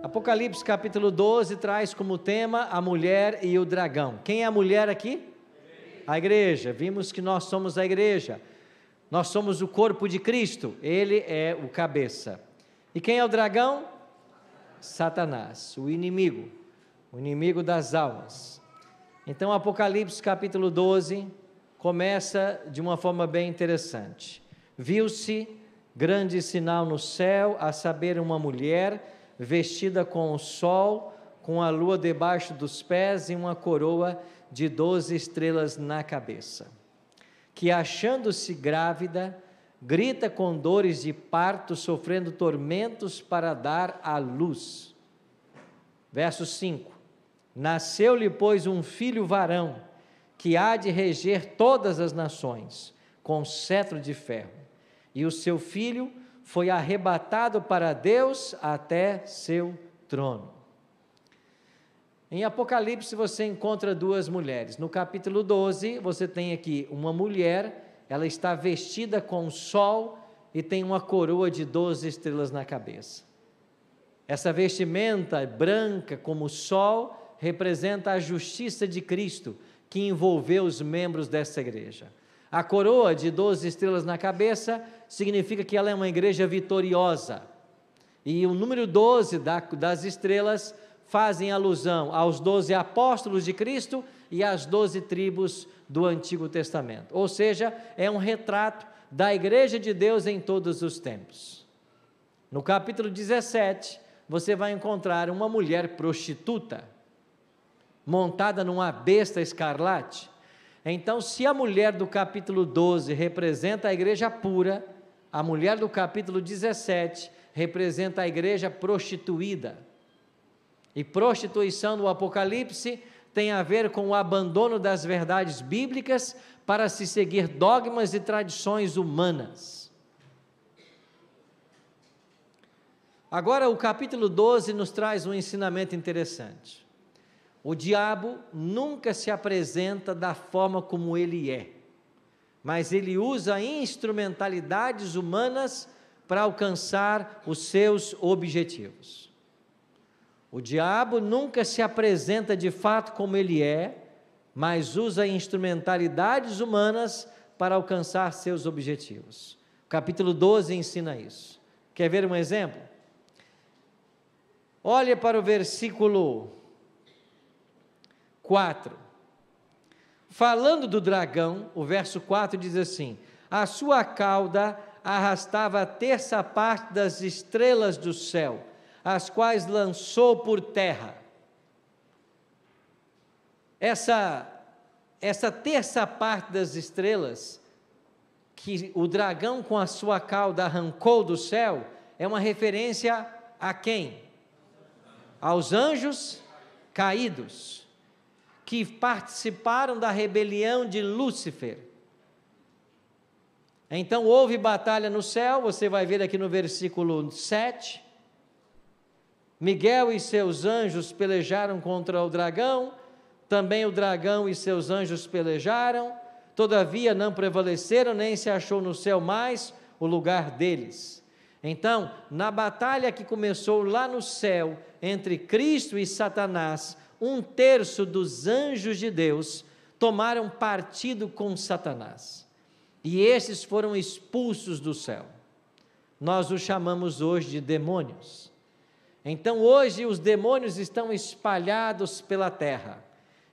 Apocalipse capítulo 12 traz como tema a mulher e o dragão. Quem é a mulher aqui? A igreja. Vimos que nós somos a igreja. Nós somos o corpo de Cristo. Ele é o cabeça. E quem é o dragão? Satanás, o inimigo das almas. Então, Apocalipse capítulo 12 começa de uma forma bem interessante. Viu-se grande sinal no céu, a saber, uma mulher vestida com o sol, com a lua debaixo dos pés e uma coroa de 12 estrelas na cabeça, que, achando-se grávida, grita com dores de parto, sofrendo tormentos para dar à luz. Verso 5: Nasceu-lhe, pois, um filho varão, que há de reger todas as nações, com cetro de ferro, e o seu filho foi arrebatado para Deus até seu trono. Em Apocalipse você encontra duas mulheres. No capítulo 12 você tem aqui uma mulher, ela está vestida com o sol e tem uma coroa de 12 estrelas na cabeça. Essa vestimenta branca como o sol representa a justiça de Cristo, que envolveu os membros dessa igreja. A coroa de 12 estrelas na cabeça significa que ela é uma igreja vitoriosa. E o número 12 das estrelas fazem alusão aos 12 apóstolos de Cristo e às 12 tribos do Antigo Testamento. Ou seja, é um retrato da igreja de Deus em todos os tempos. No capítulo 17, você vai encontrar uma mulher prostituta, montada numa besta escarlate. Então, se a mulher do capítulo 12 representa a igreja pura, a mulher do capítulo 17 representa a igreja prostituída. E prostituição no Apocalipse tem a ver com o abandono das verdades bíblicas para se seguir dogmas e tradições humanas. Agora, o capítulo 12 nos traz um ensinamento interessante. O diabo nunca se apresenta da forma como ele é, mas ele usa instrumentalidades humanas para alcançar os seus objetivos. O diabo nunca se apresenta de fato como ele é, mas usa instrumentalidades humanas para alcançar seus objetivos. O capítulo 12 ensina isso. Quer ver um exemplo? Olha para o versículo 4. Falando do dragão, o verso 4 diz assim: a sua cauda arrastava a terça parte das estrelas do céu, as quais lançou por terra. Essa terça parte das estrelas que o dragão com a sua cauda arrancou do céu é uma referência a quem? Aos anjos caídos, que participaram da rebelião de Lúcifer. Então houve batalha no céu, você vai ver aqui no versículo 7, Miguel e seus anjos pelejaram contra o dragão, também o dragão e seus anjos pelejaram, todavia não prevaleceram, nem se achou no céu mais o lugar deles. Então, na batalha que começou lá no céu, entre Cristo e Satanás, 1/3 dos anjos de Deus tomaram partido com Satanás, e esses foram expulsos do céu. Nós os chamamos hoje de demônios. Então hoje os demônios estão espalhados pela terra,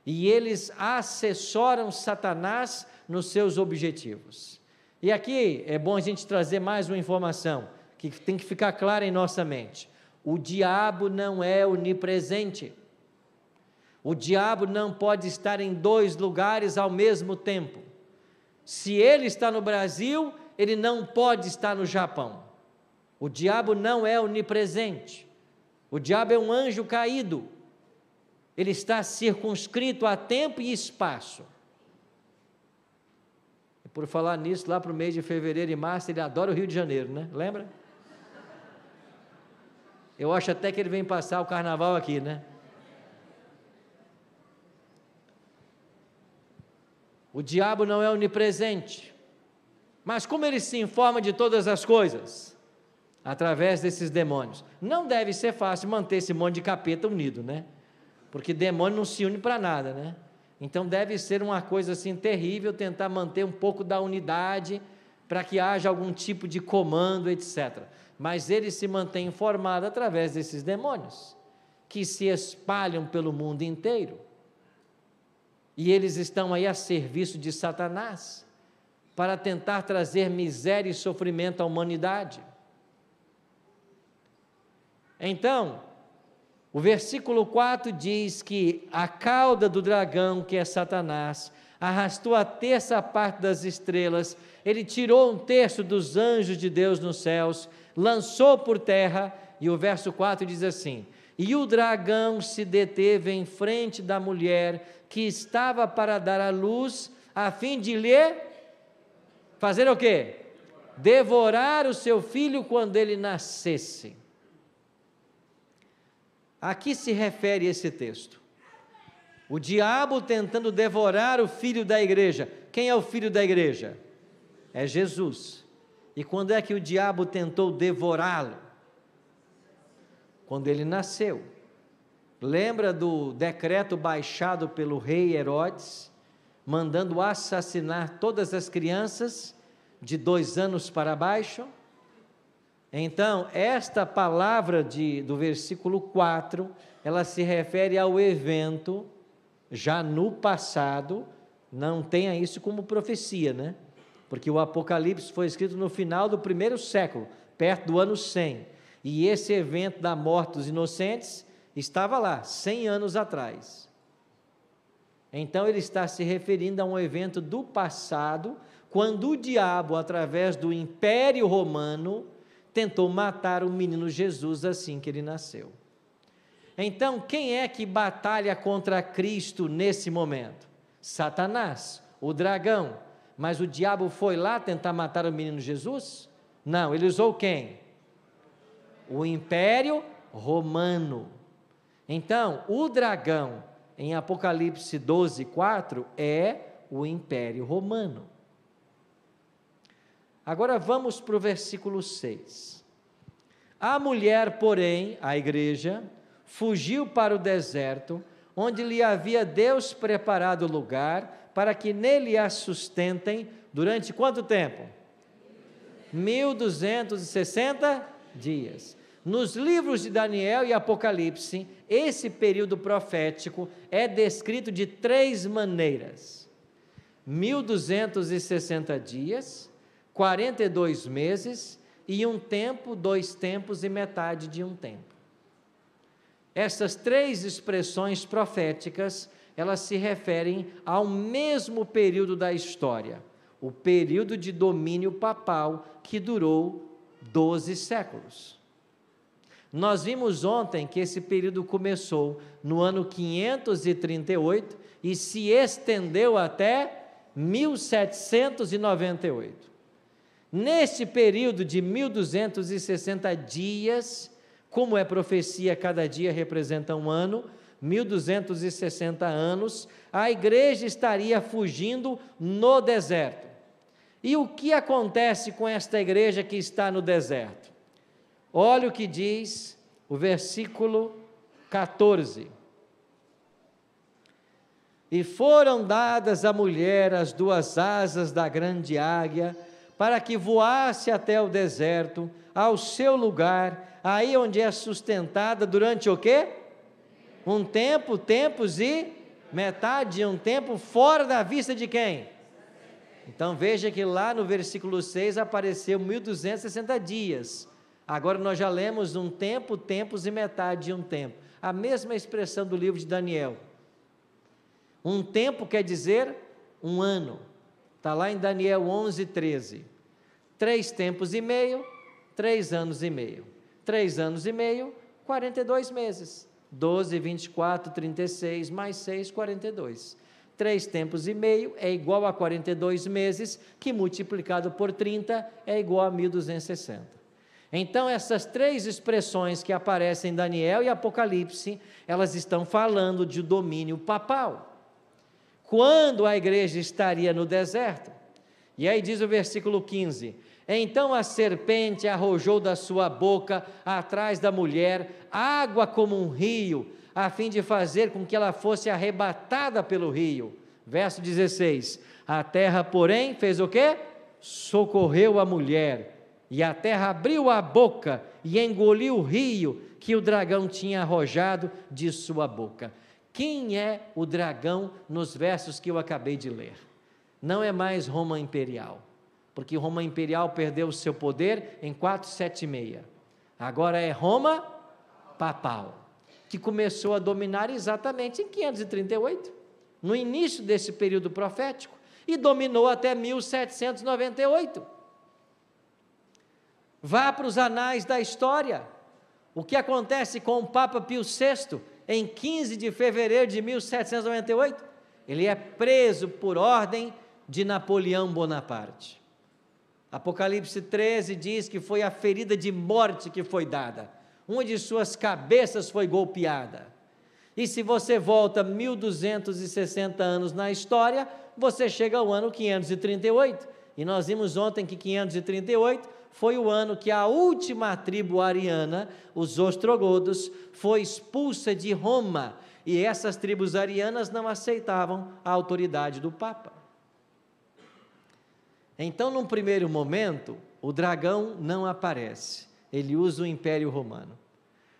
e eles assessoram Satanás nos seus objetivos. E aqui é bom a gente trazer mais uma informação, que tem que ficar clara em nossa mente: o diabo não é onipresente. O diabo não pode estar em 2 lugares ao mesmo tempo. Se ele está no Brasil, ele não pode estar no Japão. O diabo não é onipresente. O diabo é um anjo caído. Ele está circunscrito a tempo e espaço. E por falar nisso, lá para o mês de fevereiro e março, ele adora o Rio de Janeiro, né? Lembra? Eu acho até que ele vem passar o carnaval aqui, né? O diabo não é onipresente, mas como ele se informa de todas as coisas? através desses demônios. Não deve ser fácil manter esse monte de capeta unido, né? Porque demônio não se une para nada, né? Então deve ser uma coisa assim terrível tentar manter um pouco da unidade para que haja algum tipo de comando, etc. Mas ele se mantém formado através desses demônios, que se espalham pelo mundo inteiro. E eles estão aí a serviço de Satanás, para tentar trazer miséria e sofrimento à humanidade. Então, o versículo 4 diz que a cauda do dragão, que é Satanás, arrastou a terça parte das estrelas, ele tirou um terço dos anjos de Deus nos céus, lançou por terra, e o verso 4 diz assim: e o dragão se deteve em frente da mulher que estava para dar à luz, a fim de lhe fazer o quê? Devorar o seu filho quando ele nascesse. A que se refere esse texto? O diabo tentando devorar o filho da igreja. Quem é o filho da igreja? É Jesus. E quando é que o diabo tentou devorá-lo? Quando ele nasceu. Lembra do decreto baixado pelo rei Herodes, mandando assassinar todas as crianças de 2 anos para baixo? Então, esta palavra do versículo 4, ela se refere ao evento, já no passado, não tenha isso como profecia, né? Porque o Apocalipse foi escrito no final do 1º século, perto do ano 100, e esse evento da morte dos inocentes estava lá, 100 anos atrás. Então, ele está se referindo a um evento do passado, quando o diabo, através do Império Romano, tentou matar o menino Jesus assim que ele nasceu. Então, quem é que batalha contra Cristo nesse momento? Satanás, o dragão. Mas o diabo foi lá tentar matar o menino Jesus? Não, ele usou quem? O Império Romano. Então, o dragão, em Apocalipse 12:4, é o Império Romano. Agora vamos para o versículo 6. A mulher, porém, a igreja, fugiu para o deserto, onde lhe havia Deus preparado lugar, para que nele a sustentem durante quanto tempo? 1260 dias. Nos livros de Daniel e Apocalipse, esse período profético é descrito de 3 maneiras: 1260 dias, 42 meses e 1 tempo, 2 tempos e metade de 1 tempo. Essas 3 expressões proféticas, elas se referem ao mesmo período da história, o período de domínio papal que durou 12 séculos. Nós vimos ontem que esse período começou no ano 538 e se estendeu até 1798. Neste período de 1260 dias, como é profecia, cada dia representa um ano, 1260 anos, a igreja estaria fugindo no deserto. E o que acontece com esta igreja que está no deserto? Olha o que diz o versículo 14. E foram dadas à mulher as 2 asas da grande águia, para que voasse até o deserto, ao seu lugar, aí onde é sustentada durante o quê? 1 tempo, tempos e metade de 1 tempo, fora da vista de quem? Então veja que lá no versículo 6 apareceu 1260 dias, agora nós já lemos 1 tempo, tempos e metade de 1 tempo, a mesma expressão do livro de Daniel. 1 tempo quer dizer 1 ano, está lá em Daniel 11:13, 3 tempos e meio, 3 anos e meio, 3 anos e meio, 42 meses, 12, 24, 36, mais 6, 42, 3 tempos e meio é igual a 42 meses, que multiplicado por 30 é igual a 1260, então essas 3 expressões que aparecem em Daniel e Apocalipse, elas estão falando de domínio papal, quando a igreja estaria no deserto. E aí diz o versículo 15: Então a serpente arrojou da sua boca atrás da mulher água como um rio, a fim de fazer com que ela fosse arrebatada pelo rio. Verso 16: a terra, porém, fez o quê? Socorreu a mulher, e a terra abriu a boca e engoliu o rio que o dragão tinha arrojado de sua boca. Quem é o dragão nos versos que eu acabei de ler? Não é mais Roma Imperial, porque Roma Imperial perdeu o seu poder em 476. Agora é Roma Papal, que começou a dominar exatamente em 538, no início desse período profético, e dominou até 1798. Vá para os anais da história. O que acontece com o Papa Pio VI em 15 de fevereiro de 1798? Ele é preso por ordem de Napoleão Bonaparte. Apocalipse 13 diz que foi a ferida de morte que foi dada, uma de suas cabeças foi golpeada. E se você volta 1260 anos na história, você chega ao ano 538, e nós vimos ontem que 538 foi o ano que a última tribo ariana, os ostrogodos, foi expulsa de Roma, e essas tribos arianas não aceitavam a autoridade do Papa. Então, num primeiro momento, o dragão não aparece, ele usa o Império Romano.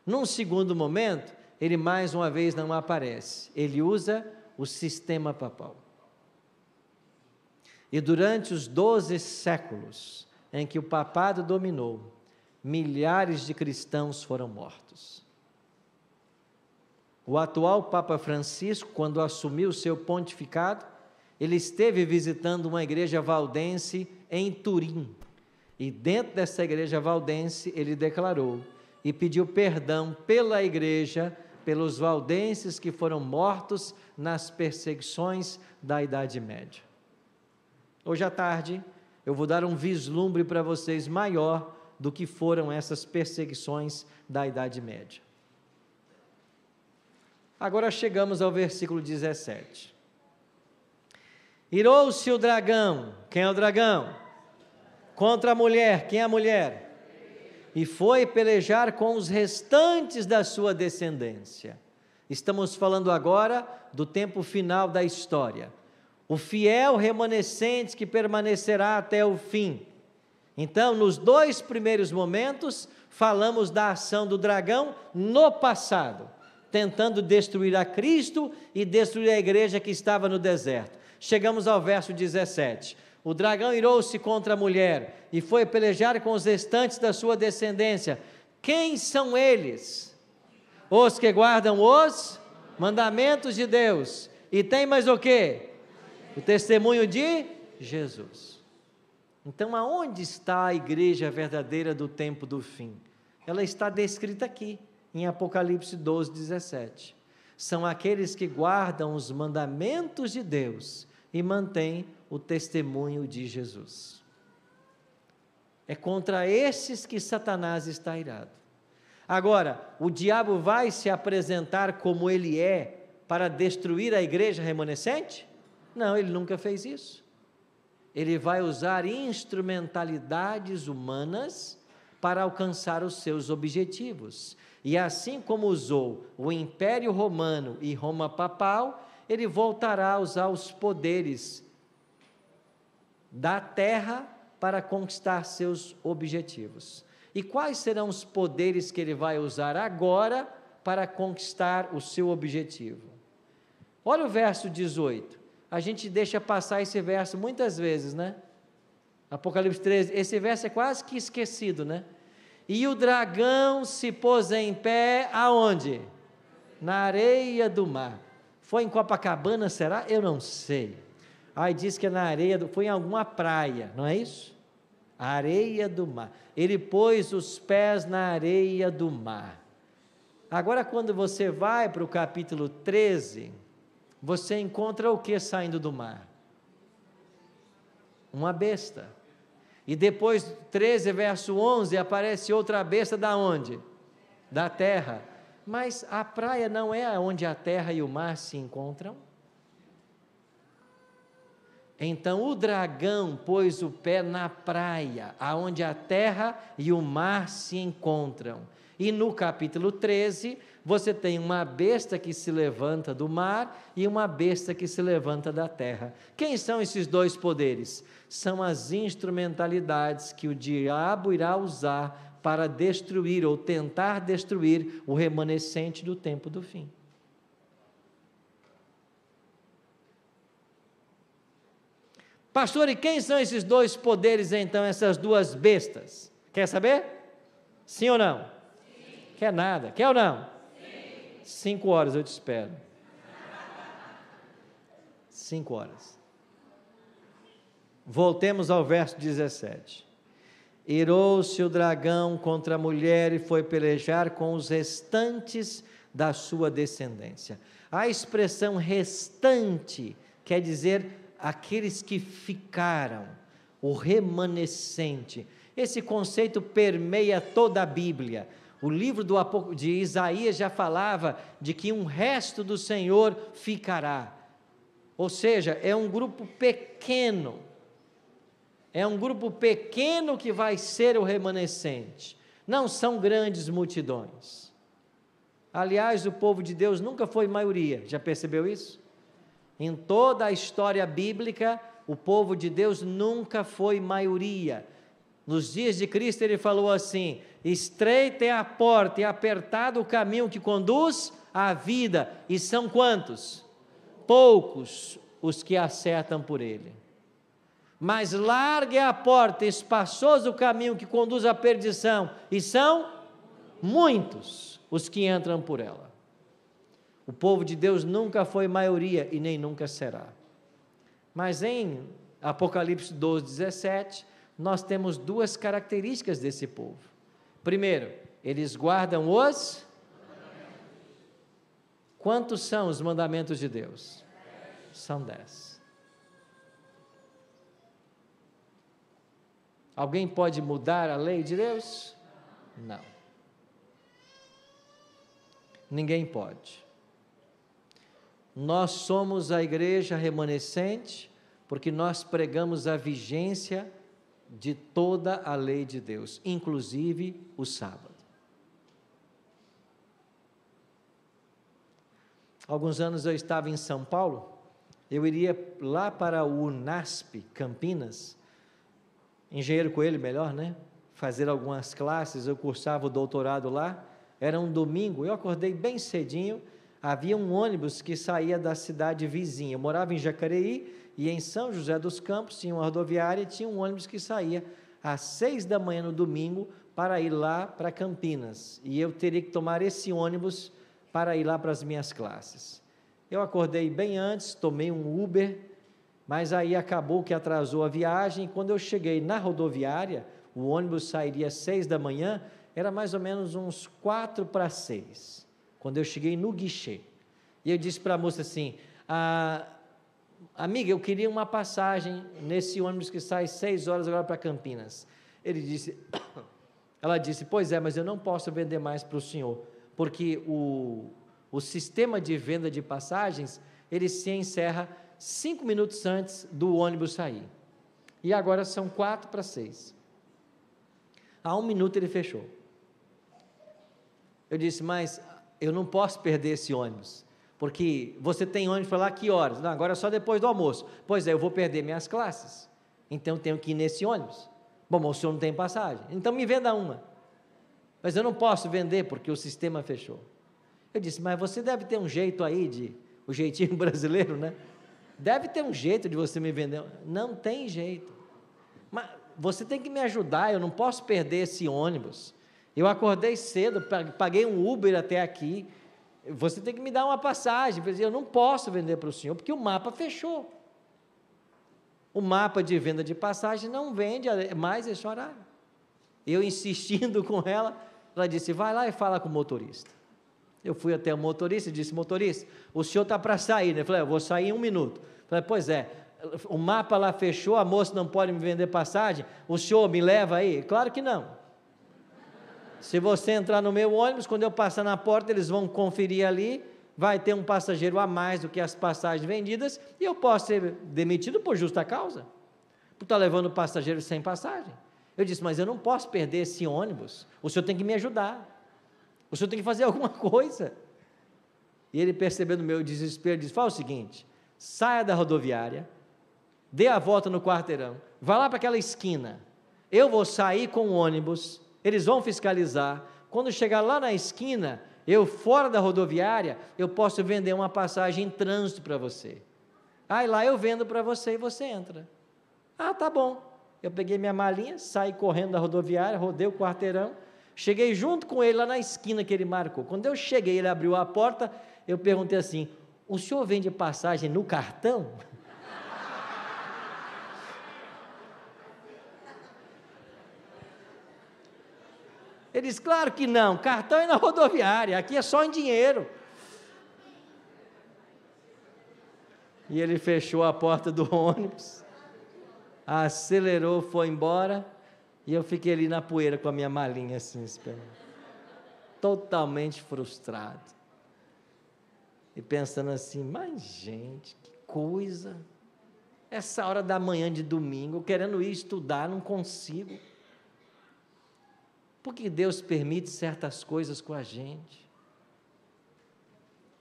Num segundo momento, ele mais uma vez não aparece, ele usa o sistema papal. E durante os 12 séculos em que o papado dominou, milhares de cristãos foram mortos. O atual Papa Francisco, quando assumiu seu pontificado, ele esteve visitando uma igreja valdense em Turim, e dentro dessa igreja valdense ele declarou e pediu perdão pela igreja, pelos valdenses que foram mortos nas perseguições da Idade Média. Hoje à tarde eu vou dar um vislumbre para vocês maior do que foram essas perseguições da Idade Média. Agora chegamos ao versículo 17. Irou-se o dragão, quem é o dragão? Contra a mulher, quem é a mulher? E foi pelejar com os restantes da sua descendência. Estamos falando agora do tempo final da história. O fiel remanescente que permanecerá até o fim. Então, nos dois primeiros momentos, falamos da ação do dragão no passado, tentando destruir a Cristo e destruir a igreja que estava no deserto. Chegamos ao verso 17. O dragão irou-se contra a mulher e foi pelejar com os restantes da sua descendência. Quem são eles? Os que guardam os mandamentos de Deus. E tem mais o quê? O testemunho de Jesus. Então, aonde está a igreja verdadeira do tempo do fim? Ela está descrita aqui, em Apocalipse 12, 17. São aqueles que guardam os mandamentos de Deus e mantêm o testemunho de Jesus. É contra esses que Satanás está irado. Agora, o diabo vai se apresentar como ele é para destruir a igreja remanescente? Não, ele nunca fez isso. Ele vai usar instrumentalidades humanas para alcançar os seus objetivos. E assim como usou o Império Romano e Roma Papal, ele voltará a usar os poderes da terra para conquistar seus objetivos. E quais serão os poderes que ele vai usar agora para conquistar o seu objetivo? Olha o verso 18. A gente deixa passar esse verso muitas vezes, né? Apocalipse 13, esse verso é quase que esquecido, né? E o dragão se pôs em pé, aonde? Na areia do mar. Foi em Copacabana, será? Eu não sei. Aí diz que é na areia, foi em alguma praia, não é isso? A areia do mar. Ele pôs os pés na areia do mar. Agora, quando você vai para o capítulo 13, você encontra o que saindo do mar? Uma besta. E depois, 13, verso 11, aparece outra besta da onde? Da terra. Mas a praia não é onde a terra e o mar se encontram? Então o dragão pôs o pé na praia, aonde a terra e o mar se encontram. E no capítulo 13, você tem uma besta que se levanta do mar e uma besta que se levanta da terra. Quem são esses dois poderes? São as instrumentalidades que o diabo irá usar para destruir ou tentar destruir o remanescente do tempo do fim. Pastor, e quem são esses dois poderes então, essas duas bestas? Quer saber? Sim ou não? Sim. Quer nada? Quer ou não? Sim. 5 horas eu te espero. 5 horas. Voltemos ao verso 17. Irou-se o dragão contra a mulher e foi pelejar com os restantes da sua descendência. A expressão restante quer dizer aqueles que ficaram, o remanescente. Esse conceito permeia toda a Bíblia. O livro de Isaías já falava de que um resto do Senhor ficará. Ou seja, é um grupo pequeno. É um grupo pequeno que vai ser o remanescente. Não são grandes multidões. Aliás, o povo de Deus nunca foi maioria. Já percebeu isso? Em toda a história bíblica, o povo de Deus nunca foi maioria. Nos dias de Cristo ele falou assim: estreita é a porta e apertado o caminho que conduz à vida, e são quantos? Poucos os que acertam por ele. Mas larga é a porta, espaçoso o caminho que conduz à perdição, e são muitos os que entram por ela. O povo de Deus nunca foi maioria e nem nunca será. Mas em Apocalipse 12, 17, nós temos duas características desse povo. Primeiro, eles guardam os... Quantos são os mandamentos de Deus? São 10. Alguém pode mudar a lei de Deus? Não. Ninguém pode. Nós somos a igreja remanescente porque nós pregamos a vigência de toda a lei de Deus, inclusive o sábado. Alguns anos eu estava em São Paulo, eu iria lá para o UNASP, Campinas, Engenheiro Coelho melhor, né? Fazer algumas classes, eu cursava o doutorado lá, era um domingo, eu acordei bem cedinho. Havia um ônibus que saía da cidade vizinha. Eu morava em Jacareí e em São José dos Campos tinha uma rodoviária e tinha um ônibus que saía às 6 da manhã no domingo para ir lá para Campinas. E eu teria que tomar esse ônibus para ir lá para as minhas classes. Eu acordei bem antes, tomei um Uber, mas aí acabou que atrasou a viagem. Quando eu cheguei na rodoviária, o ônibus sairia às 6 da manhã, era mais ou menos uns 4 para 6. Quando eu cheguei no guichê, e eu disse para a moça assim: amiga, eu queria uma passagem nesse ônibus que sai 6 horas agora para Campinas. Ela disse, pois é, mas eu não posso vender mais para o senhor, porque o sistema de venda de passagens, ele se encerra 5 minutos antes do ônibus sair, e agora são 4 para 6, há 1 minuto ele fechou. Eu disse, mas eu não posso perder esse ônibus, porque você tem ônibus para lá que horas? Não, agora é só depois do almoço. Pois é, eu vou perder minhas classes, então eu tenho que ir nesse ônibus. Bom, mas o senhor não tem passagem, então me venda uma. Mas eu não posso vender porque o sistema fechou. Eu disse, mas você deve ter um jeito aí, o jeitinho brasileiro, né? Deve ter um jeito de você me vender. Não tem jeito, mas você tem que me ajudar, eu não posso perder esse ônibus. Eu acordei cedo, paguei um Uber até aqui, você tem que me dar uma passagem. Eu não posso vender para o senhor, porque o mapa fechou. O mapa de venda de passagem não vende mais esse horário. Eu insistindo com ela, ela disse, vai lá e fala com o motorista. Eu fui até o motorista e disse, motorista, o senhor está para sair, né? Eu falei, eu vou sair em 1 minuto. Eu falei, pois é, o mapa lá fechou, a moça não pode me vender passagem, o senhor me leva aí? Claro que não. Se você entrar no meu ônibus, quando eu passar na porta, eles vão conferir ali, vai ter um passageiro a mais do que as passagens vendidas, e eu posso ser demitido por justa causa, por estar levando passageiro sem passagem. Eu disse, mas eu não posso perder esse ônibus, o senhor tem que me ajudar, o senhor tem que fazer alguma coisa. E ele, percebendo o meu desespero, disse, fala o seguinte, saia da rodoviária, dê a volta no quarteirão, vá lá para aquela esquina, eu vou sair com o ônibus, eles vão fiscalizar, quando chegar lá na esquina, eu fora da rodoviária, eu posso vender uma passagem em trânsito para você, aí lá eu vendo para você e você entra. Ah, tá bom. Eu peguei minha malinha, saí correndo da rodoviária, rodei o quarteirão, cheguei junto com ele lá na esquina que ele marcou. Quando eu cheguei, ele abriu a porta, eu perguntei assim, o senhor vende passagem no cartão? Ele disse, claro que não, cartão é na rodoviária, aqui é só em dinheiro. E ele fechou a porta do ônibus, acelerou, foi embora, e eu fiquei ali na poeira com a minha malinha assim, esperando, totalmente frustrado, e pensando assim, mas gente, que coisa, essa hora da manhã de domingo, querendo ir estudar, não consigo, por que Deus permite certas coisas com a gente?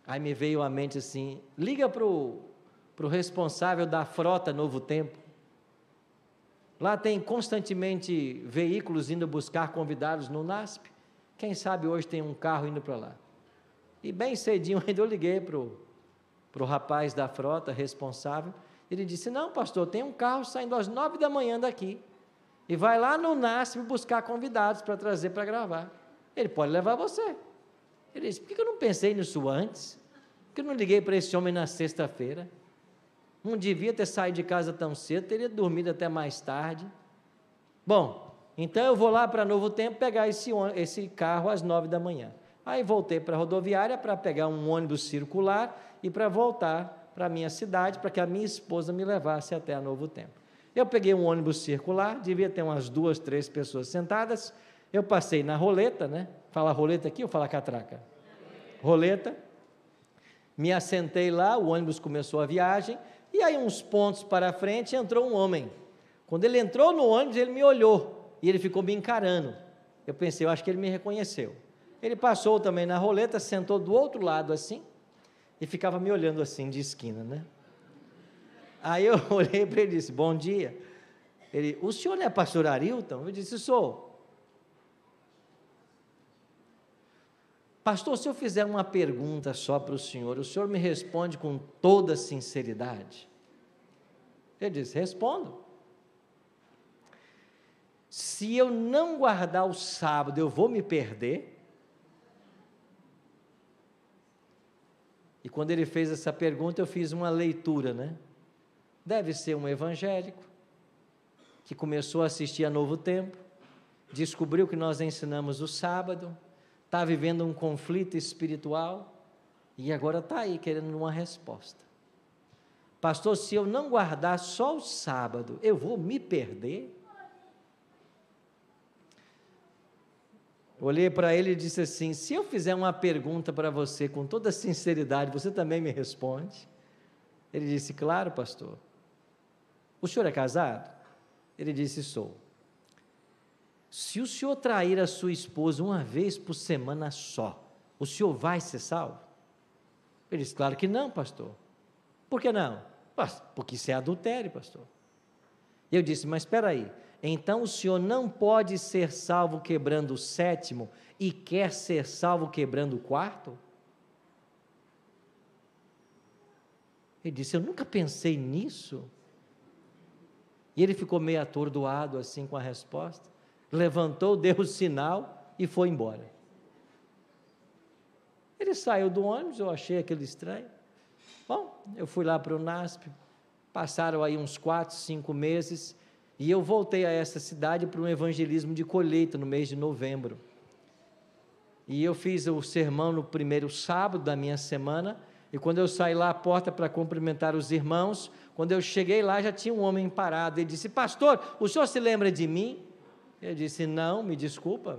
Aí me veio à mente assim, liga para o responsável da frota Novo Tempo, lá tem constantemente veículos indo buscar convidados no NASP, quem sabe hoje tem um carro indo para lá, e bem cedinho ainda eu liguei para o rapaz da frota responsável, ele disse, não pastor, tem um carro saindo às 9 da manhã daqui, e vai lá no NASP buscar convidados para trazer para gravar, ele pode levar você. Ele disse, por que eu não pensei nisso antes? Por que eu não liguei para esse homem na sexta-feira? Não devia ter saído de casa tão cedo, teria dormido até mais tarde. Bom, então eu vou lá para Novo Tempo pegar esse carro às 9 da manhã. Aí voltei para a rodoviária para pegar um ônibus circular e para voltar para a minha cidade, para que a minha esposa me levasse até a Novo Tempo. Eu peguei um ônibus circular, devia ter umas 2, 3 pessoas sentadas, eu passei na roleta, né? Fala roleta aqui ou fala catraca? Roleta, me assentei lá, o ônibus começou a viagem, e aí uns pontos para frente entrou um homem. Quando ele entrou no ônibus, ele me olhou, e ele ficou me encarando. Eu pensei, eu acho que ele me reconheceu. Ele passou também na roleta, sentou do outro lado assim, e ficava me olhando assim, de esquina, né? Aí eu olhei para ele e disse, bom dia. Ele, o senhor não é pastor Arilton? Eu disse, sou. Pastor, se eu fizer uma pergunta só para o senhor me responde com toda sinceridade? Ele disse, respondo. Se eu não guardar o sábado, eu vou me perder? E quando ele fez essa pergunta, eu fiz uma leitura, né? Deve ser um evangélico, que começou a assistir a Novo Tempo, descobriu que nós ensinamos o sábado, está vivendo um conflito espiritual, e agora está aí querendo uma resposta. Pastor, se eu não guardar só o sábado, eu vou me perder? Olhei para ele e disse assim, se eu fizer uma pergunta para você com toda sinceridade, você também me responde? Ele disse, claro pastor. O senhor é casado? Ele disse, sou. Se o senhor trair a sua esposa uma vez por semana só, o senhor vai ser salvo? Ele disse, claro que não, pastor. Por que não? Porque isso é adultério, pastor. Eu disse, mas espera aí, então o senhor não pode ser salvo quebrando o 7º e quer ser salvo quebrando o 4º? Ele disse, eu nunca pensei nisso. E ele ficou meio atordoado assim com a resposta, levantou, deu o sinal e foi embora. Ele saiu do ônibus, eu achei aquilo estranho. Bom, eu fui lá para o NASP, passaram aí uns 4, 5 meses, e eu voltei a essa cidade para um evangelismo de colheita no mês de novembro. E eu fiz o sermão no primeiro sábado da minha semana, e quando eu saí lá à porta para cumprimentar os irmãos, quando eu cheguei lá já tinha um homem parado, ele disse, pastor, o senhor se lembra de mim? Eu disse, não, me desculpa,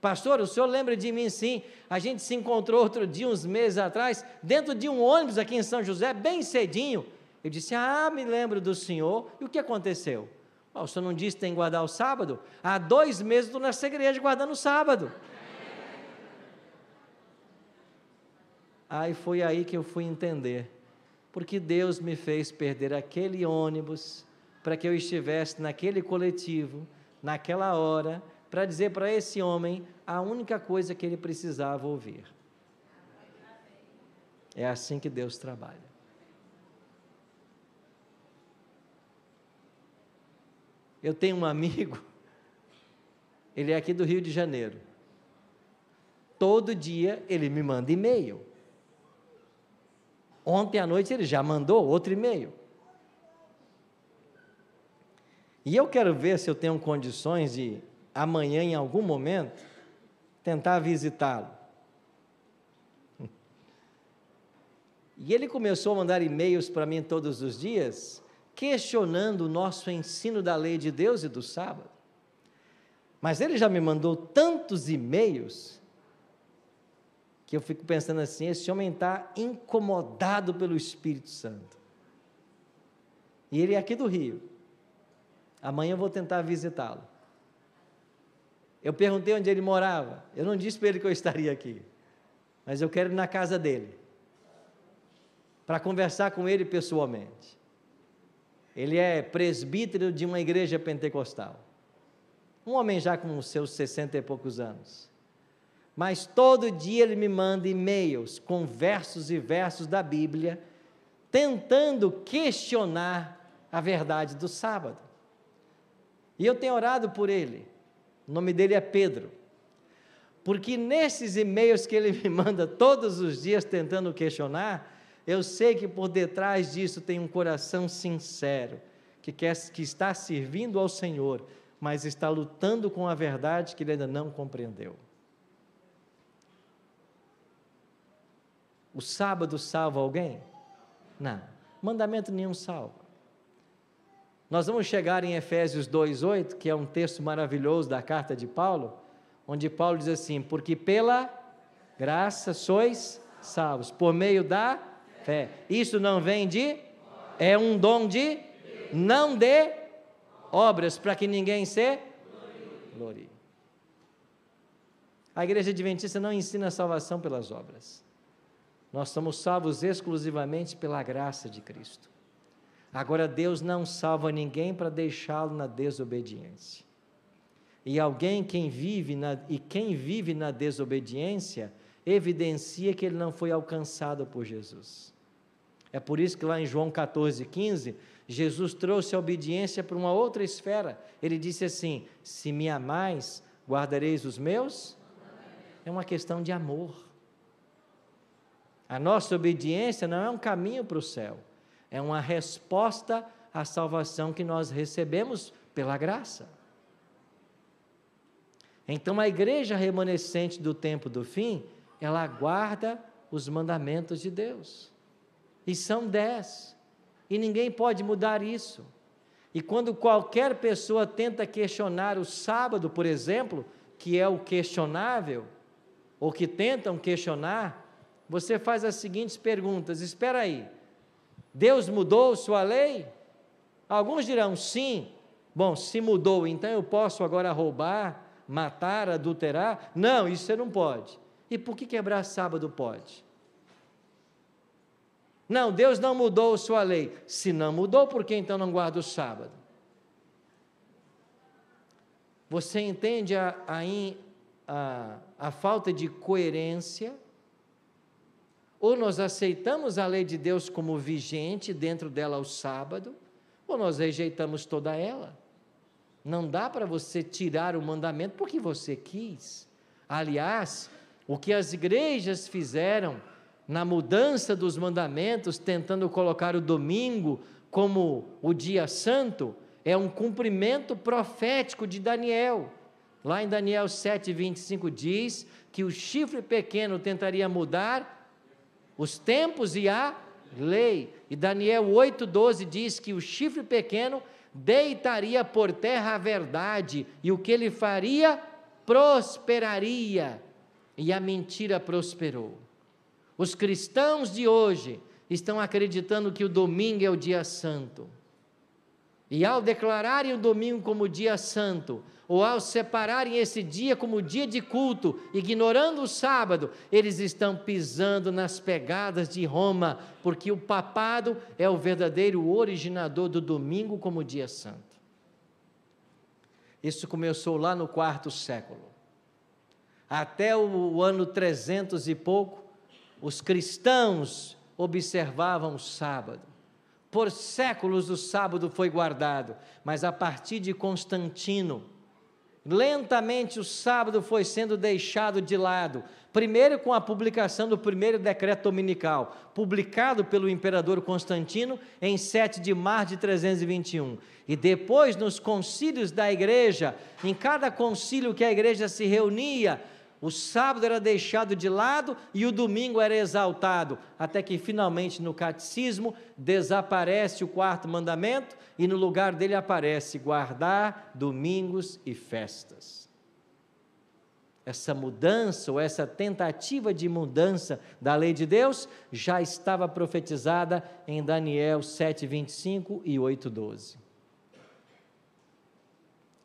Pastor, o senhor lembra de mim? Sim, a gente se encontrou outro dia, uns meses atrás, dentro de um ônibus aqui em São José, bem cedinho. Eu disse, me lembro do senhor. E o que aconteceu? O senhor não disse que tem que guardar o sábado? Há 2 meses estou nessa igreja guardando o sábado. Aí foi aí que eu fui entender, porque Deus me fez perder aquele ônibus, para que eu estivesse naquele coletivo, naquela hora, para dizer para esse homem a única coisa que ele precisava ouvir. É assim que Deus trabalha. Eu tenho um amigo, ele é aqui do Rio de Janeiro. Todo dia ele me manda e-mail. Ontem à noite ele já mandou outro e-mail. E eu quero ver se eu tenho condições de, amanhã, em algum momento, tentar visitá-lo. E ele começou a mandar e-mails para mim todos os dias, questionando o nosso ensino da lei de Deus e do sábado. Mas ele já me mandou tantos e-mails, que eu fico pensando assim, esse homem está incomodado pelo Espírito Santo. E ele é aqui do Rio. Amanhã eu vou tentar visitá-lo. Eu perguntei onde ele morava, eu não disse para ele que eu estaria aqui, mas eu quero ir na casa dele, para conversar com ele pessoalmente. Ele é presbítero de uma igreja pentecostal, um homem já com os seus 60 e poucos anos, mas todo dia ele me manda e-mails com versos e versos da Bíblia, tentando questionar a verdade do sábado, e eu tenho orado por ele. O nome dele é Pedro, porque nesses e-mails que ele me manda todos os dias tentando questionar, eu sei que por detrás disso tem um coração sincero, que está servindo ao Senhor, mas está lutando com a verdade que ele ainda não compreendeu. O sábado salva alguém? Não, mandamento nenhum salva. Nós vamos chegar em Efésios 2:8, que é um texto maravilhoso da carta de Paulo, onde Paulo diz assim, porque pela graça sois salvos, por meio da fé. Isso não vem é um dom não de obras, para que ninguém se glorie. A igreja adventista não ensina a salvação pelas obras. Nós somos salvos exclusivamente pela graça de Cristo. Agora, Deus não salva ninguém para deixá-lo na desobediência. E quem vive na desobediência, evidencia que ele não foi alcançado por Jesus. É por isso que lá em João 14:15, Jesus trouxe a obediência para uma outra esfera. Ele disse assim, se me amais, guardareis os meus? É uma questão de amor. A nossa obediência não é um caminho para o céu, é uma resposta à salvação que nós recebemos pela graça. Então a igreja remanescente do tempo do fim, ela guarda os mandamentos de Deus, e são 10, e ninguém pode mudar isso. E quando qualquer pessoa tenta questionar o sábado, por exemplo, que é o questionável, ou que tentam questionar, você faz as seguintes perguntas, espera aí, Deus mudou sua lei? Alguns dirão sim. Bom, se mudou, então eu posso agora roubar, matar, adulterar? Não, isso você não pode. E por que quebrar sábado pode? Não, Deus não mudou sua lei. Se não mudou, por que então não guarda o sábado? Você entende a falta de coerência? Ou nós aceitamos a lei de Deus como vigente, dentro dela o sábado, ou nós rejeitamos toda ela. Não dá para você tirar o mandamento porque você quis. Aliás, o que as igrejas fizeram na mudança dos mandamentos, tentando colocar o domingo como o dia santo, é um cumprimento profético de Daniel. Lá em Daniel 7:25 diz que o chifre pequeno tentaria mudar os tempos e a lei. E Daniel 8:12 diz que o chifre pequeno deitaria por terra a verdade, e o que ele faria? prosperaria, e a mentira prosperou. Os cristãos de hoje estão acreditando que o domingo é o dia santo, e ao declararem o domingo como dia santo, ou ao separarem esse dia como dia de culto, ignorando o sábado, eles estão pisando nas pegadas de Roma, porque o papado é o verdadeiro originador do domingo como dia santo. Isso começou lá no quarto século. Até o ano 300 e pouco, os cristãos observavam o sábado. Por séculos o sábado foi guardado, mas a partir de Constantino, lentamente o sábado foi sendo deixado de lado, primeiro com a publicação do primeiro decreto dominical, publicado pelo imperador Constantino em 7 de março de 321, e depois nos concílios da igreja, em cada concílio que a igreja se reunia, o sábado era deixado de lado e o domingo era exaltado, até que finalmente no catecismo desaparece o quarto mandamento e no lugar dele aparece guardar domingos e festas. Essa mudança, ou essa tentativa de mudança da lei de Deus, já estava profetizada em Daniel 7:25 e 8:12.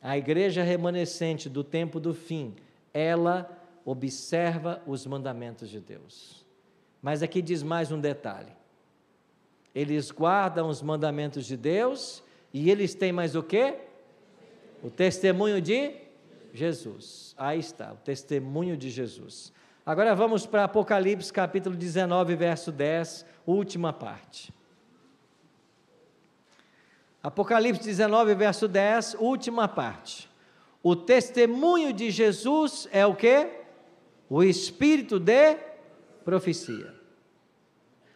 A igreja remanescente do tempo do fim, ela observa os mandamentos de Deus. Mas aqui diz mais um detalhe: eles guardam os mandamentos de Deus e eles têm mais o quê? O testemunho de Jesus. Aí está, o testemunho de Jesus. Agora vamos para Apocalipse capítulo 19, verso 10, última parte. Apocalipse 19, verso 10, última parte. O testemunho de Jesus é o quê? O espírito de profecia.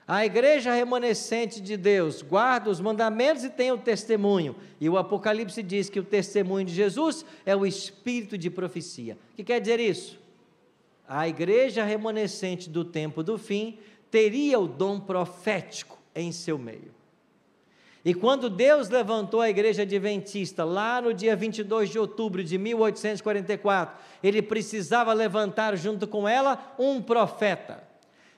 A igreja remanescente de Deus guarda os mandamentos e tem o testemunho, e o Apocalipse diz que o testemunho de Jesus é o espírito de profecia. O que quer dizer isso? A igreja remanescente do tempo do fim teria o dom profético em seu meio. E quando Deus levantou a igreja adventista, lá no dia 22 de outubro de 1844, ele precisava levantar junto com ela um profeta.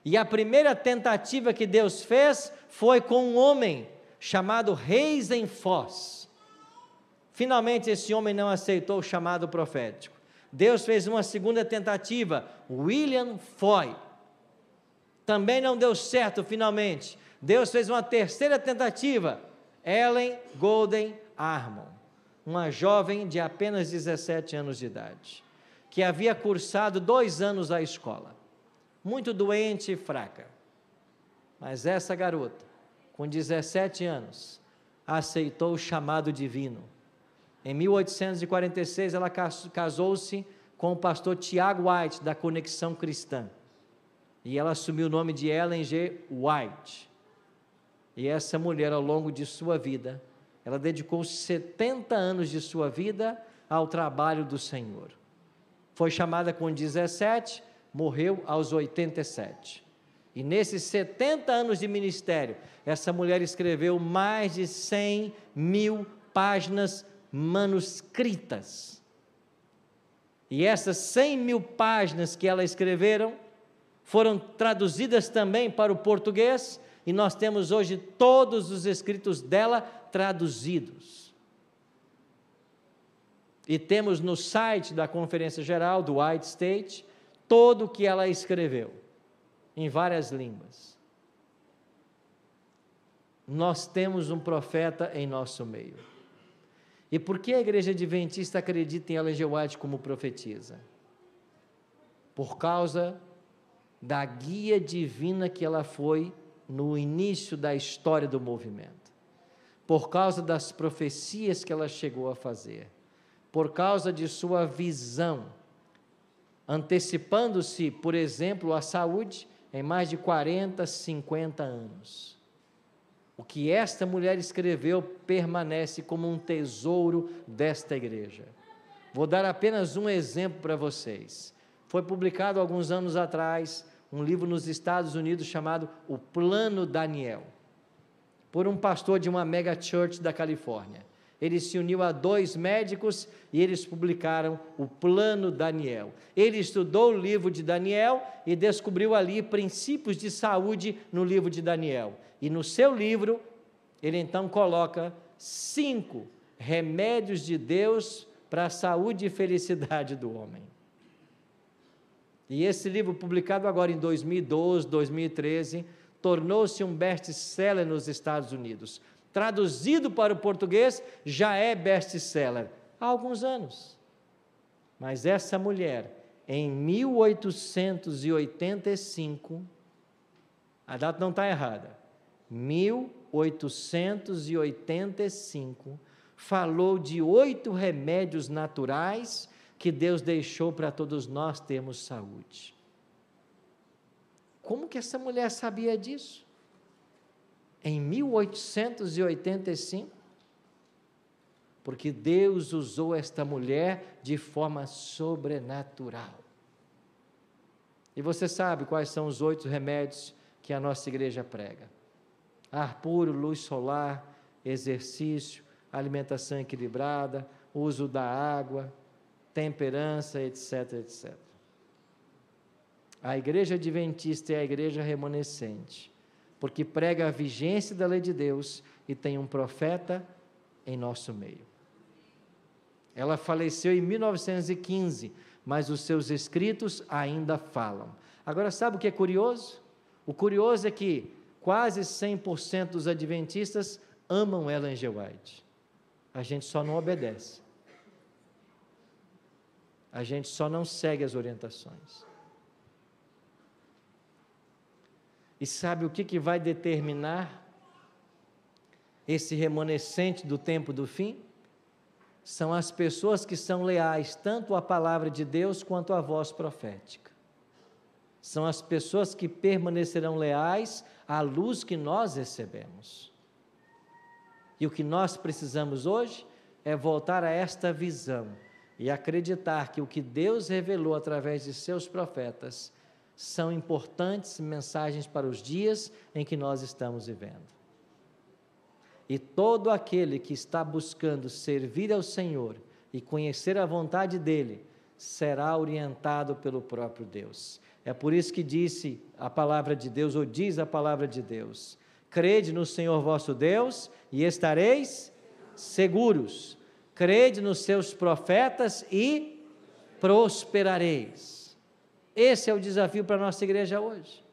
E a primeira tentativa que Deus fez foi com um homem chamado Reisenfors. Finalmente esse homem não aceitou o chamado profético. Deus fez uma segunda tentativa, William Foy. Também não deu certo finalmente. Deus fez uma terceira tentativa, Ellen Golden Armon, uma jovem de apenas 17 anos de idade, que havia cursado 2 anos a escola, muito doente e fraca, mas essa garota, com 17 anos, aceitou o chamado divino. Em 1846 ela casou-se com o pastor Tiago White, da Conexão Cristã, e ela assumiu o nome de Ellen G. White. E essa mulher, ao longo de sua vida, ela dedicou 70 anos de sua vida ao trabalho do Senhor. Foi chamada com 17, morreu aos 87. E nesses 70 anos de ministério, essa mulher escreveu mais de 100.000 páginas manuscritas. E essas 100.000 páginas que ela escreveram foram traduzidas também para o português, e nós temos hoje todos os escritos dela traduzidos. E temos no site da Conferência Geral do White State todo o que ela escreveu, em várias línguas. Nós temos um profeta em nosso meio. E por que a igreja adventista acredita em Ellen G. White como profetisa? Por causa da guia divina que ela foi no início da história do movimento, por causa das profecias que ela chegou a fazer, por causa de sua visão, antecipando-se, por exemplo, à saúde em mais de 40, 50 anos. O que esta mulher escreveu permanece como um tesouro desta igreja. Vou dar apenas um exemplo para vocês. Foi publicado alguns anos atrás um livro nos Estados Unidos chamado O Plano Daniel, por um pastor de uma mega church da Califórnia. ele se uniu a 2 médicos e eles publicaram o Plano Daniel. Ele estudou o livro de Daniel e descobriu ali princípios de saúde no livro de Daniel. E no seu livro, ele então coloca 5 remédios de Deus para a saúde e felicidade do homem. E esse livro, publicado agora em 2012, 2013, tornou-se um best-seller nos Estados Unidos. Traduzido para o português, já é best-seller há alguns anos. Mas essa mulher, em 1885, a data não está errada, 1885, falou de 8 remédios naturais que Deus deixou para todos nós termos saúde. Como que essa mulher sabia disso? Em 1885? Porque Deus usou esta mulher de forma sobrenatural. E você sabe quais são os 8 remédios que a nossa igreja prega: ar puro, luz solar, exercício, alimentação equilibrada, uso da água, temperança, etc, etc. A igreja adventista é a igreja remanescente, porque prega a vigência da lei de Deus e tem um profeta em nosso meio. Ela faleceu em 1915, mas os seus escritos ainda falam. Agora, sabe o que é curioso? O curioso é que quase 100% dos adventistas amam Ellen G. White. A gente só não obedece. A gente só não segue as orientações. E sabe o que vai determinar esse remanescente do tempo do fim? São as pessoas que são leais tanto à palavra de Deus quanto à voz profética. São as pessoas que permanecerão leais à luz que nós recebemos. E o que nós precisamos hoje é voltar a esta visão e acreditar que o que Deus revelou através de seus profetas são importantes mensagens para os dias em que nós estamos vivendo. E todo aquele que está buscando servir ao Senhor e conhecer a vontade dEle, será orientado pelo próprio Deus. É por isso que disse a palavra de Deus, ou diz a palavra de Deus: crede no Senhor vosso Deus e estareis seguros. Crede nos seus profetas e prosperareis. Esse é o desafio para a nossa igreja hoje.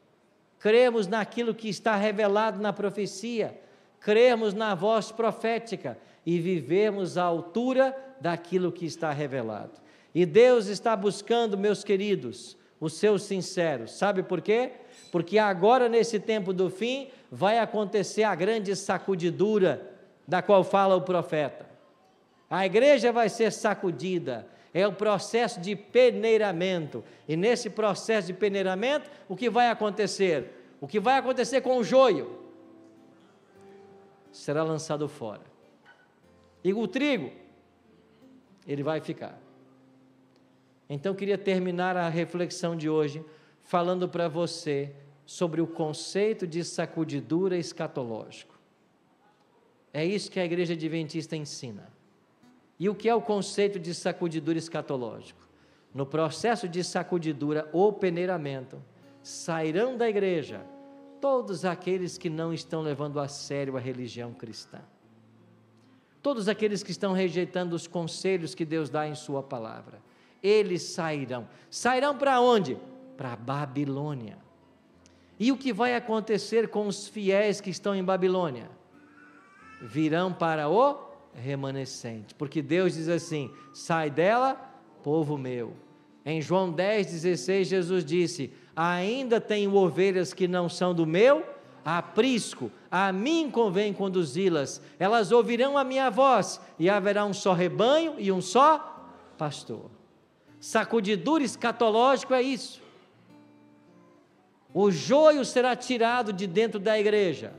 Cremos naquilo que está revelado na profecia, cremos na voz profética e vivemos à altura daquilo que está revelado. E Deus está buscando, meus queridos, os seus sinceros. Sabe por quê? Porque agora, nesse tempo do fim, vai acontecer a grande sacudidura da qual fala o profeta. A igreja vai ser sacudida. É o processo de peneiramento, e nesse processo de peneiramento, o que vai acontecer? O que vai acontecer com o joio? Será lançado fora, e o trigo, ele vai ficar. Então, queria terminar a reflexão de hoje, falando para você, sobre o conceito de sacudidura escatológico. É isso que a igreja adventista ensina. E o que é o conceito de sacudidura escatológico? No processo de sacudidura ou peneiramento, sairão da igreja todos aqueles que não estão levando a sério a religião cristã. Todos aqueles que estão rejeitando os conselhos que Deus dá em sua palavra. Eles sairão. Sairão para onde? Para a Babilônia. E o que vai acontecer com os fiéis que estão em Babilônia? Virão para o remanescente, porque Deus diz assim: sai dela, povo meu. Em João 10,16, Jesus disse: ainda tenho ovelhas que não são do meu aprisco, a mim convém conduzi-las, elas ouvirão a minha voz, e haverá um só rebanho e um só pastor. Sacudidura escatológico é isso. O joio será tirado de dentro da igreja,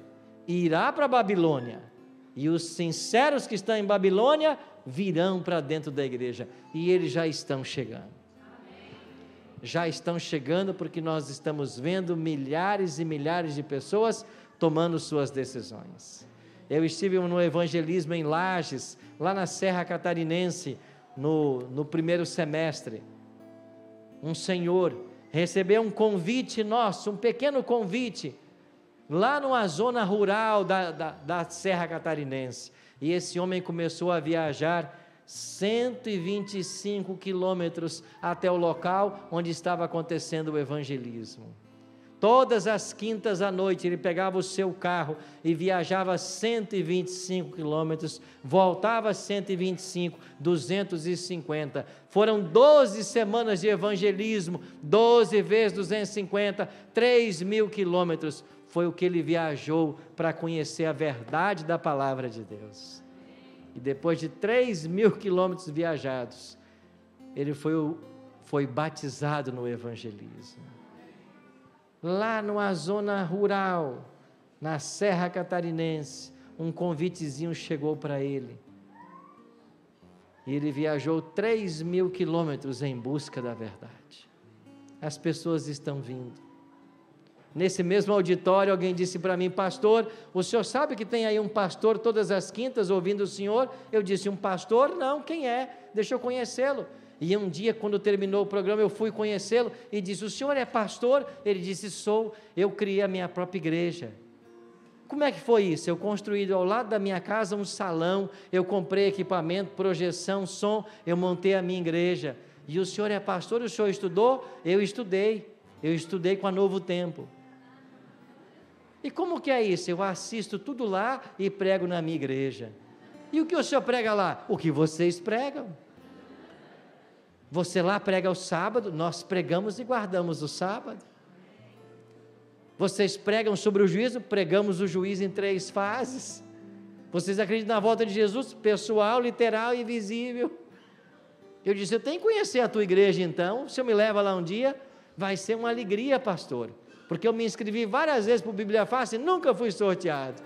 e irá para a Babilônia. E os sinceros que estão em Babilônia virão para dentro da igreja. E eles já estão chegando. Já estão chegando, porque nós estamos vendo milhares e milhares de pessoas tomando suas decisões. Eu estive no evangelismo em Lages, lá na Serra Catarinense, no primeiro semestre. Um senhor recebeu um convite nosso, um pequeno convite, lá numa zona rural da Serra Catarinense. E esse homem começou a viajar 125 quilômetros até o local onde estava acontecendo o evangelismo. Todas as quintas à noite ele pegava o seu carro e viajava 125 quilômetros, voltava 125, 250. Foram 12 semanas de evangelismo, 12 vezes 250, 3.000 quilômetros. Foi o que ele viajou para conhecer a verdade da palavra de Deus. E depois de 3.000 quilômetros viajados, ele foi batizado no evangelismo. Lá numa zona rural, na Serra Catarinense, um convitezinho chegou para ele. E ele viajou 3.000 quilômetros em busca da verdade. As pessoas estão vindo. Nesse mesmo auditório, alguém disse para mim: pastor, o senhor sabe que tem aí um pastor todas as quintas ouvindo o senhor? Eu disse: um pastor? Não, quem é? Deixa eu conhecê-lo. E um dia, quando terminou o programa, eu fui conhecê-lo e disse: o senhor é pastor? Ele disse: sou, eu criei a minha própria igreja. Como é que foi isso? Eu construí ao lado da minha casa um salão, eu comprei equipamento, projeção, som, eu montei a minha igreja. E o senhor é pastor? O senhor estudou? Eu estudei com a Novo Tempo. E como que é isso? Eu assisto tudo lá e prego na minha igreja. E o que o senhor prega lá? O que vocês pregam. Você lá prega o sábado, nós pregamos e guardamos o sábado. Vocês pregam sobre o juízo, pregamos o juízo em 3 fases. Vocês acreditam na volta de Jesus? Pessoal, literal e visível. Eu disse: eu tenho que conhecer a tua igreja então, se eu me leva lá um dia, vai ser uma alegria, pastor. Porque eu me inscrevi várias vezes para o Bíblia Fácil e nunca fui sorteado.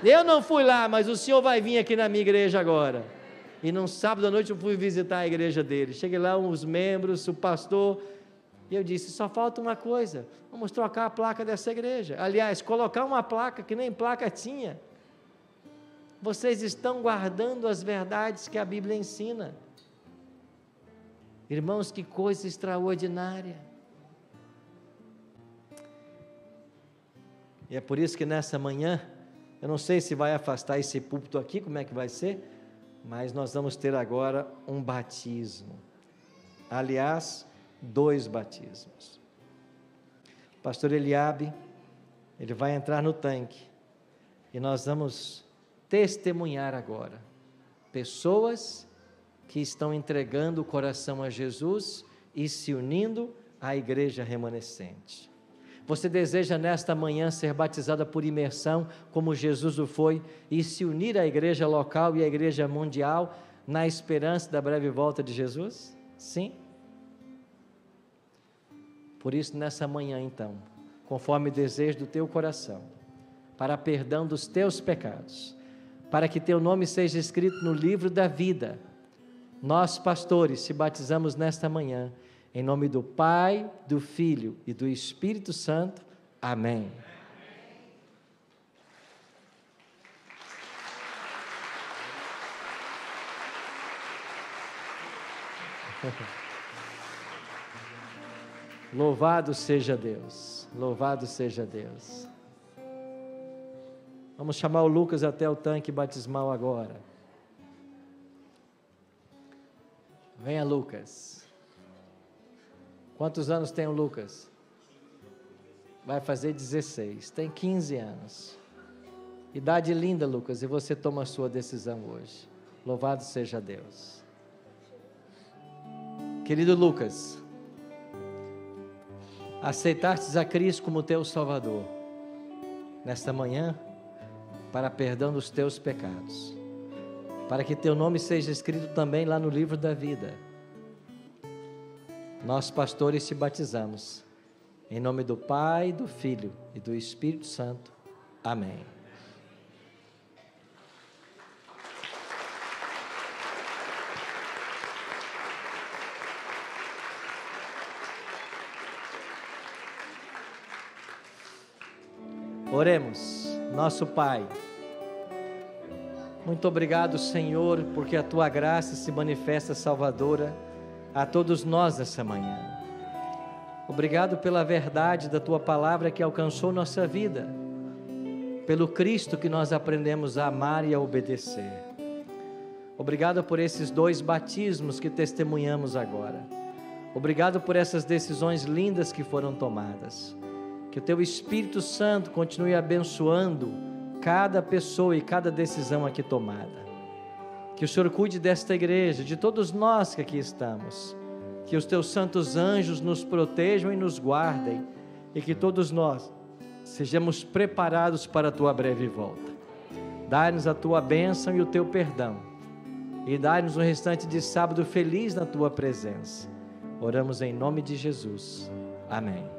Eu não fui lá, mas o senhor vai vir aqui na minha igreja agora. E num sábado à noite eu fui visitar a igreja dele. Cheguei lá, os membros, o pastor, e eu disse: só falta uma coisa, vamos trocar a placa dessa igreja. Aliás, colocar uma placa que nem placa tinha. Vocês estão guardando as verdades que a Bíblia ensina. Irmãos, que coisa extraordinária. E é por isso que nessa manhã, eu não sei se vai afastar esse púlpito aqui, como é que vai ser, mas nós vamos ter agora um batismo. Aliás, 2 batismos. O pastor Eliabe, ele vai entrar no tanque e nós vamos testemunhar agora pessoas que estão entregando o coração a Jesus e se unindo à igreja remanescente. Você deseja nesta manhã ser batizada por imersão, como Jesus o foi, e se unir à igreja local e à igreja mundial, na esperança da breve volta de Jesus? Sim? Por isso, nessa manhã então, conforme o desejo do teu coração, para perdão dos teus pecados, para que teu nome seja escrito no livro da vida, nós, pastores, te batizamos nesta manhã, em nome do Pai, do Filho e do Espírito Santo. Amém. Louvado seja Deus, louvado seja Deus. Vamos chamar o Lucas até o tanque batismal agora. Venha, Lucas. Quantos anos tem o Lucas? Vai fazer 16, tem 15 anos. Idade linda, Lucas, e você toma a sua decisão hoje. Louvado seja Deus. Querido Lucas, aceitastes a Cristo como teu Salvador, nesta manhã, para perdão dos teus pecados, para que teu nome seja escrito também lá no livro da vida. Nós, pastores, te batizamos, em nome do Pai, do Filho e do Espírito Santo. Amém. Oremos. Nosso Pai, Muito obrigado, Senhor, porque a Tua graça se manifesta salvadora a todos nós nessa manhã. Obrigado pela verdade da Tua palavra que alcançou nossa vida, pelo Cristo que nós aprendemos a amar e a obedecer. Obrigado por esses 2 batismos que testemunhamos agora. Obrigado por essas decisões lindas que foram tomadas. Que o Teu Espírito Santo continue abençoando cada pessoa e cada decisão aqui tomada. Que o Senhor cuide desta igreja, de todos nós que aqui estamos. Que os Teus santos anjos nos protejam e nos guardem, e que todos nós sejamos preparados para a Tua breve volta. Dá-nos a Tua bênção e o Teu perdão, e dá-nos um restante de sábado feliz na Tua presença. Oramos em nome de Jesus. Amém.